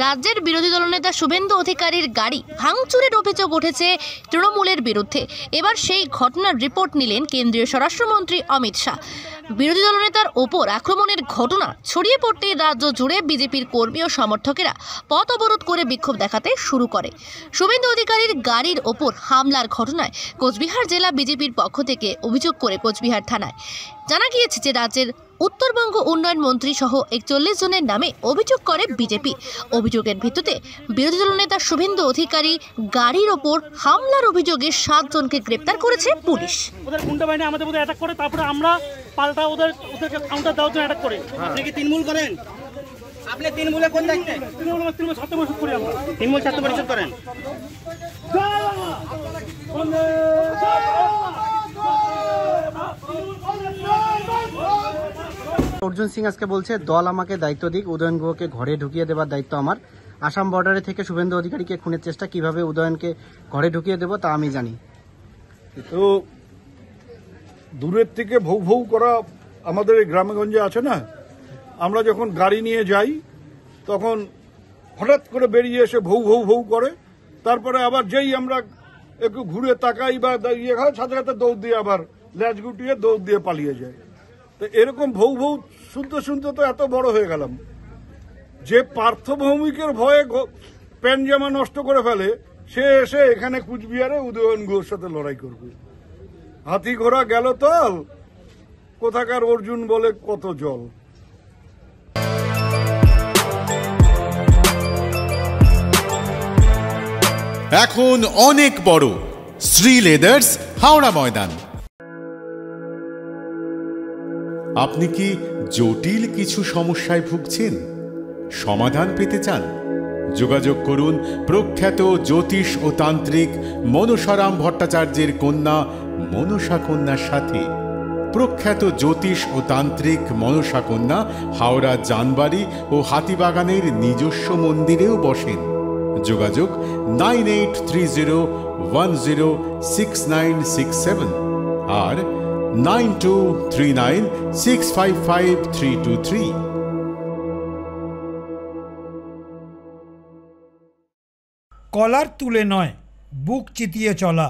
রাজ্যের বিরোধী দলনেতা শুভেন্দু অধিকারীর গাড়ি ভাঙচুরের অভিযোগ উঠেছে তৃণমূলের বিরুদ্ধে। এবার সেই ঘটনার রিপোর্ট নিলেন কেন্দ্রীয় স্বরাষ্ট্রমন্ত্রী অমিত শাহ। বিরোধী দলনেতার ওপর আক্রমণের ঘটনা ছড়িয়ে পড়তে রাজ্য জুড়ে বিজেপির কর্মী ও সমর্থকেরা পথ অবরোধ করে বিক্ষোভ দেখাতে শুরু করে। শুভেন্দু অধিকারীর গাড়ির ওপর হামলার ঘটনায় কোচবিহার জেলা বিজেপির পক্ষ থেকে অভিযোগ করে কোচবিহার থানায় জানা গিয়েছে যে রাজ্যের উত্তরবঙ্গ উন্নয়ন মন্ত্রী সহ 41 জনের নামে অভিযোগ করে বিজেপি। অভিযোগের ভিত্তিতে বিরোধী দলনেতা শুভেন্দু অধিকারী গাড়ির ওপর হামলার অভিযোগে 7 জনকে গ্রেপ্তার করেছে পুলিশ। ওদের গুন্ডা বাহিনী আমাদের উপর অ্যাটাক করে, তারপরে আমরা পাল্টা ওদেরকে কাউন্টার দেওয়ার জন্য অ্যাটাক করে। আপনি কি তৃণমূল করেন? আপনি তৃণমূলে কোন দায়িত্বে? তৃণমূল ছাত্র পরিষদ করি আমরা। তৃণমূল ছাত্র পরিষদ করেন? অর্জুন সিং আজকে বলছে দল আমাকে দায়িত্ব দিক, উদয়ন গুহকে ঘরে ঢুকিয়ে দেবার দায়িত্ব আমার। আসাম বর্ডারে থেকে শুভেন্দু অধিকারীকে খুনের চেষ্টা, কিভাবে উদয়নকে ঘরে ঢুকিয়ে দেব তা আমি জানি। তো দূরের থেকে ভৌ ভৌ করা আমাদের এই গ্রামেগঞ্জে আছে না, আমরা যখন গাড়ি নিয়ে যাই তখন হঠাৎ করে বেরিয়ে এসে ভৌ ভৌ ভৌ করে, তারপরে আবার যেই আমরা একটু ঘুরে তাকাই বা ইয়ে হয় সাথে সাথে দৌড় দিয়ে আবার ল্যাচ গুটিয়ে দৌড় দিয়ে পালিয়ে যায়। তো এরকম ভৌ ভৌ শুনতে শুনতে তো এত বড় হয়ে গেলাম যে পার্থভৌমিকের ভয়ে প্যান্ট জামা নষ্ট করে ফেলে, সে এসে এখানে কুচবিহারে উদয়ন গুহর সাথে লড়াই করবে। হাতি ঘোড়া গেল তল, কোথাকার অর্জুন বলে কত জল। এখন অনেক বড় শ্রী লেদার্স হাওড়া ময়দান। আপনি কি জটিল কিছু সমস্যায় ভুগছেন, সমাধান পেতে চান? যোগাযোগ করুন প্রখ্যাত জ্যোতিষ ও তান্ত্রিক মনসারাম ভট্টাচার্যের কন্যা মনসা কন্যার সাথে। প্রখ্যাত জ্যোতিষ ও তান্ত্রিক মনসা কন্যা হাওড়া জানবাড়ি ও হাতিবাগানের নিজস্ব মন্দিরেও বসেন। যোগাযোগ 9830106967 আর 9239655323। কলার তুলে নয়, বুক চিতিয়ে চলা।